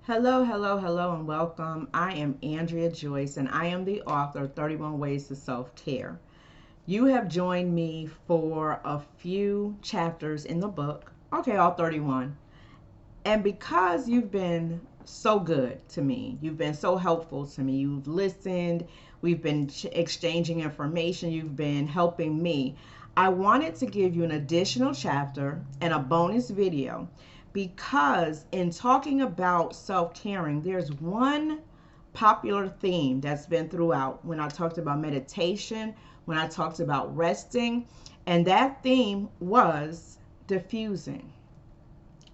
Hello, hello, hello, and welcome. I am Andrea Joyce, and I am the author of 31 Ways to Self-Care. You have joined me for a few chapters in the book. Okay, all 31. And because you've been so good to me, you've been so helpful to me, you've listened, we've been exchanging information, you've been helping me. I wanted to give you an additional chapter and a bonus video because in talking about self-caring, there's one popular theme that's been throughout when I talked about meditation, when I talked about resting, and that theme was diffusing.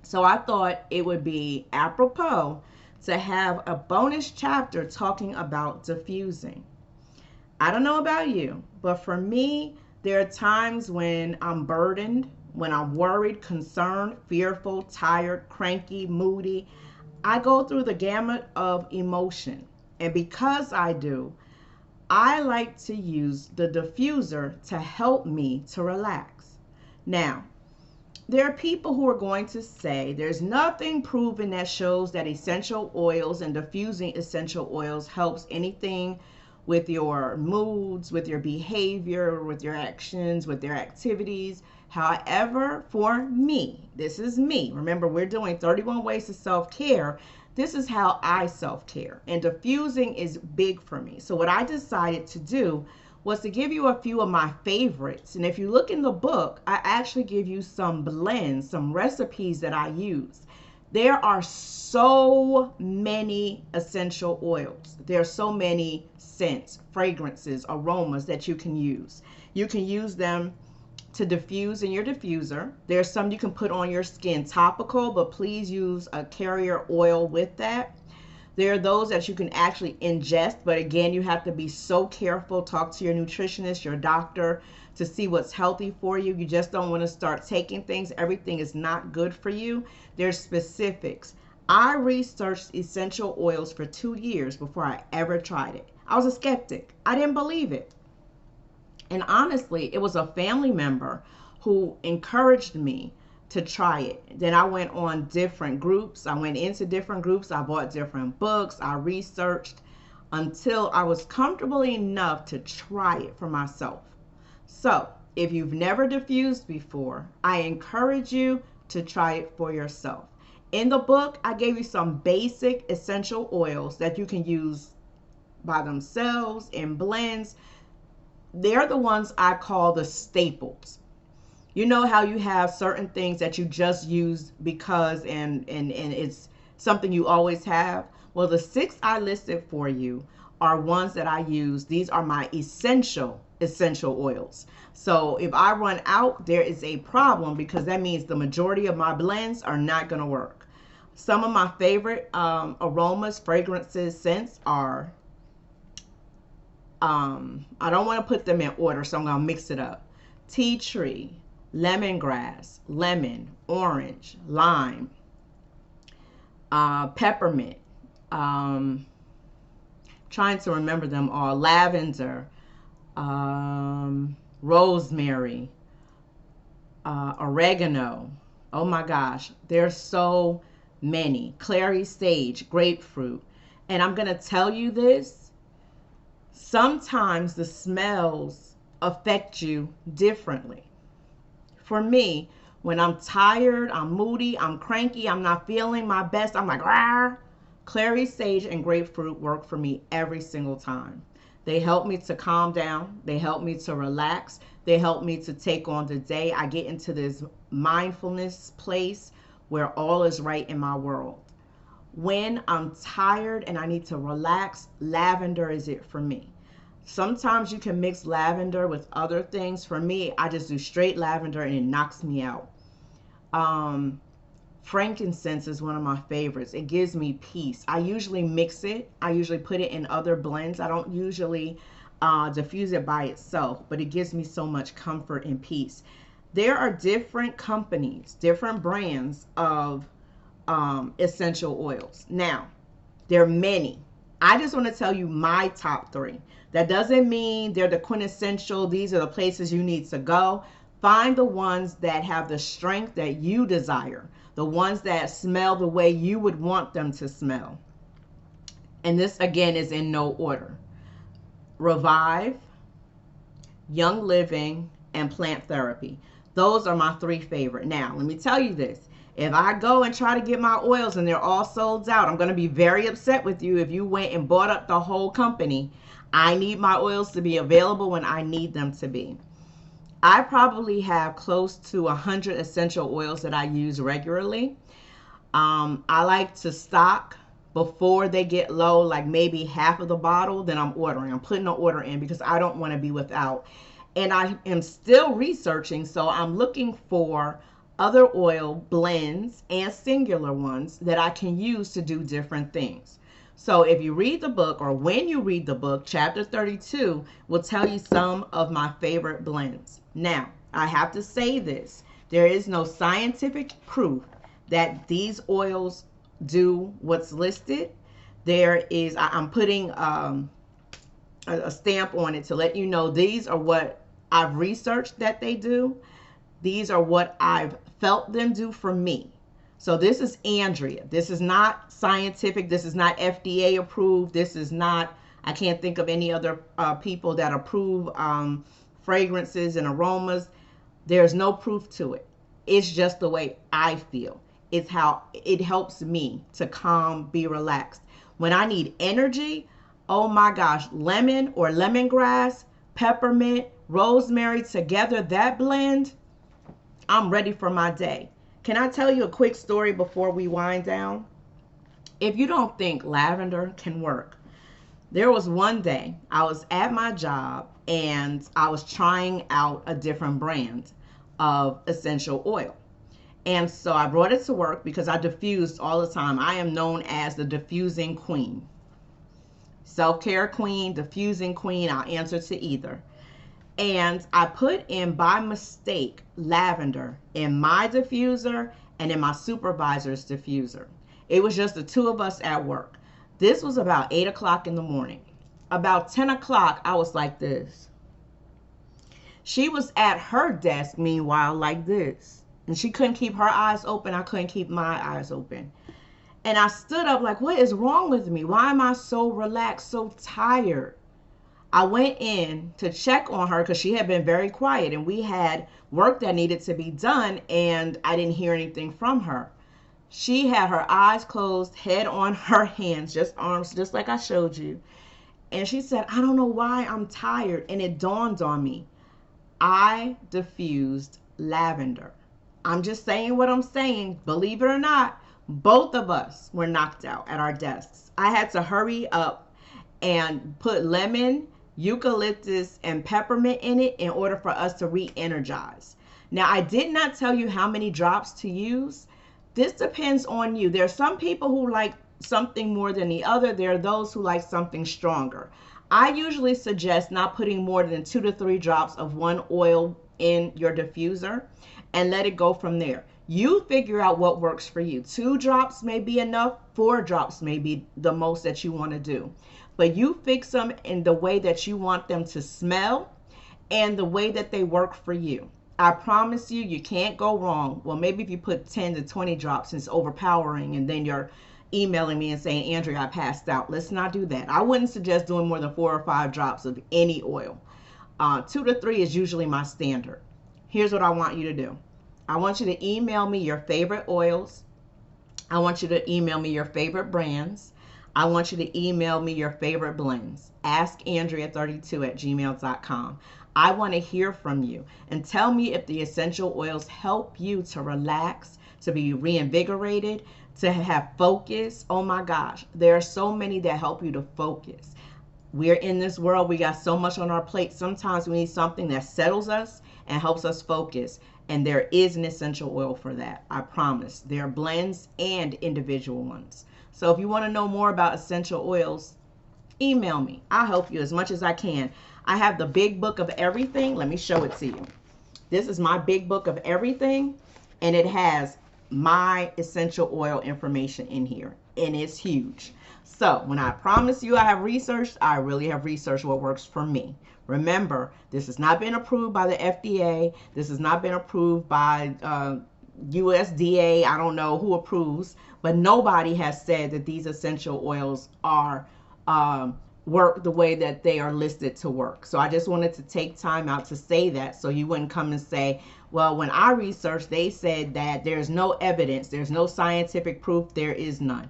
So I thought it would be apropos to have a bonus chapter talking about diffusing. I don't know about you, but for me, there are times when I'm burdened, when I'm worried, concerned, fearful, tired, cranky, moody. I go through the gamut of emotion. And because I do, I like to use the diffuser to help me to relax. Now, there are people who are going to say there's nothing proven that shows that essential oils and diffusing essential oils helps anything with your moods, with your behavior, with your actions, with your activities. However, for me, this is me. Remember, we're doing 31 ways to self-care. This is how I self-care. And diffusing is big for me. So what I decided to do was to give you a few of my favorites. And if you look in the book, I actually give you some blends, some recipes that I use. There are so many essential oils. There are so many scents, fragrances, aromas that you can use. You can use them to diffuse in your diffuser. There's some you can put on your skin topical, but please use a carrier oil with that. There are those that you can actually ingest, but again, you have to be so careful. Talk to your nutritionist, your doctor, to see what's healthy for you. You just don't want to start taking things. Everything is not good for you. There's specifics. I researched essential oils for 2 years before I ever tried it. I was a skeptic. I didn't believe it. And honestly, it was a family member who encouraged me to try it. Then I went on different groups. I went into different groups. I bought different books. I researched until I was comfortable enough to try it for myself. So if you've never diffused before, I encourage you to try it for yourself. In the book, I gave you some basic essential oils that you can use by themselves in blends. They're the ones I call the staples. You know how you have certain things that you just use because and it's something you always have? Well, the 6 I listed for you are ones that I use. These are my essential oils. So if I run out, there is a problem because that means the majority of my blends are not going to work. Some of my favorite aromas, fragrances, scents are, I don't want to put them in order, so I'm going to mix it up. Tea tree, lemongrass, lemon, orange, lime, peppermint, trying to remember them all, lavender, rosemary, oregano. Oh my gosh, there's so many. Clary sage, grapefruit. And I'm going to tell you this, sometimes the smells affect you differently. For me, when I'm tired, I'm moody, I'm cranky, I'm not feeling my best, I'm like, rah, clary sage and grapefruit work for me every single time. They help me to calm down. They help me to relax. They help me to take on the day. I get into this mindfulness place where all is right in my world. When I'm tired and I need to relax, lavender is it for me. Sometimes you can mix lavender with other things. For me, I just do straight lavender and it knocks me out. Frankincense is one of my favorites. It gives me peace. I usually mix it. I usually put it in other blends. I don't usually diffuse it by itself, but it gives me so much comfort and peace. There are different companies, different brands of essential oils. Now, there are many. I just want to tell you my top 3. That doesn't mean they're the quintessential. These are the places you need to go. Find the ones that have the strength that you desire. the ones that smell the way you would want them to smell. And this again is in no order: Revive, Young Living, and Plant Therapy. Those are my three favorite. Now, let me tell you this. If I go and try to get my oils and they're all sold out, I'm going to be very upset with you if you went and bought up the whole company. I need my oils to be available when I need them to be. I probably have close to 100 essential oils that I use regularly. I like to stock before they get low, like maybe half of the bottle, then I'm ordering. I'm putting an order in because I don't want to be without. And I am still researching, so I'm looking for other oil blends and singular ones that I can use to do different things. So if you read the book, or when you read the book, chapter 32 will tell you some of my favorite blends. Now, I have to say this. There is no scientific proof that these oils do what's listed. There is, I'm putting a stamp on it to let you know these are what I've researched that they do. These are what I've felt them do for me. So this is Andrea. This is not scientific. This is not FDA approved. This is not, I can't think of any other people that approve fragrances and aromas. There's no proof to it. It's just the way I feel. It's how it helps me to calm, be relaxed. When I need energy, oh my gosh, lemon or lemongrass, peppermint, rosemary together, that blend, I'm ready for my day. Can I tell you a quick story before we wind down? If you don't think lavender can work, there was one day I was at my job and I was trying out a different brand of essential oil. And so I brought it to work because I diffused all the time. I am known as the diffusing queen. Self-care queen, diffusing queen, I'll answer to either. And I put in, by mistake, lavender in my diffuser and in my supervisor's diffuser. It was just the two of us at work. This was about 8 o'clock in the morning. About 10 o'clock, I was like this. She was at her desk, meanwhile, like this. And she couldn't keep her eyes open. I couldn't keep my eyes open. And I stood up like, what is wrong with me? Why am I so relaxed, so tired? I went in to check on her because she had been very quiet and we had work that needed to be done and I didn't hear anything from her. She had her eyes closed, head on her hands, just arms, just like I showed you. And she said, I don't know why I'm tired. And it dawned on me. I diffused lavender. I'm just saying what I'm saying. Believe it or not, both of us were knocked out at our desks. I had to hurry up and put lemon, eucalyptus, and peppermint in it in order for us to re-energize. Now, I did not tell you how many drops to use. This depends on you. There are some people who like something more than the other. There are those who like something stronger. I usually suggest not putting more than 2 to 3 drops of one oil in your diffuser and let it go from there. You figure out what works for you. 2 drops may be enough. 4 drops may be the most that you want to do. But you fix them in the way that you want them to smell and the way that they work for you. I promise you, you can't go wrong. Well, maybe if you put 10 to 20 drops, it's overpowering, and then you're emailing me and saying, Andrea, I passed out. Let's not do that. I wouldn't suggest doing more than 4 or 5 drops of any oil. 2 to 3 is usually my standard. Here's what I want you to do. I want you to email me your favorite oils. I want you to email me your favorite brands. I want you to email me your favorite blends. AskAndrea32@gmail.com. I want to hear from you and tell me if the essential oils help you to relax, to be reinvigorated, to have focus. Oh my gosh, there are so many that help you to focus. We're in this world, we got so much on our plate. Sometimes we need something that settles us and helps us focus. And there is an essential oil for that. I promise. There are blends and individual ones. So if you want to know more about essential oils, email me. I'll help you as much as I can. I have the big book of everything. Let me show it to you. This is my big book of everything, and it has my essential oil information in here, and it's huge. So when I promise you I have researched, I really have researched what works for me. Remember, this has not been approved by the FDA. This has not been approved by USDA, I don't know who approves, but nobody has said that these essential oils are work the way that they are listed to work. So I just wanted to take time out to say that, so you wouldn't come and say, well, when I researched, they said that there's no evidence, there's no scientific proof. There is none.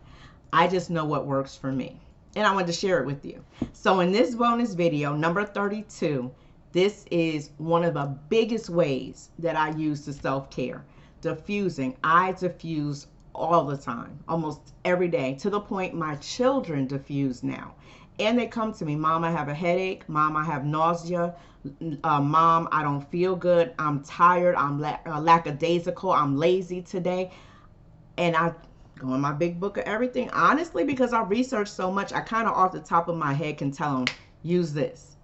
I just know what works for me, and I wanted to share it with you. So in this bonus video, number 32, this is one of the biggest ways that I use to self-care. Diffusing. I diffuse all the time, almost every day, to the point my children diffuse now. And they come to me, Mom, I have a headache. Mom, I have nausea. Mom, I don't feel good. I'm tired. I'm lackadaisical. I'm lazy today. And I go in my big book of everything. Honestly, because I research so much, I kind of off the top of my head can tell them, use this.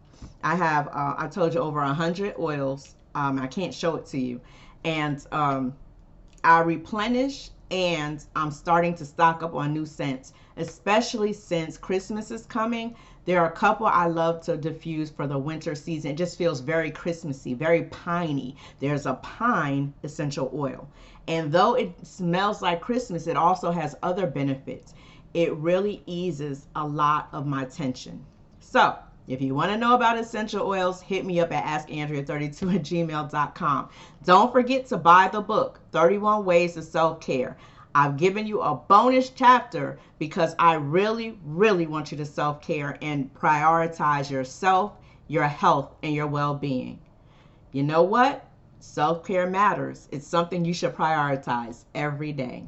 I have, I told you, over 100 oils. I can't show it to you. And I replenish, and I'm starting to stock up on new scents, especially since Christmas is coming. There are a couple I love to diffuse for the winter season. It just feels very Christmassy, very piney. There's a pine essential oil. And though it smells like Christmas, it also has other benefits. It really eases a lot of my tension. So if you want to know about essential oils, hit me up at askandrea32@gmail.com. Don't forget to buy the book, 31 Ways to Self-Care. I've given you a bonus chapter because I really, really want you to self-care and prioritize yourself, your health, and your well-being. You know what? Self-care matters. It's something you should prioritize every day.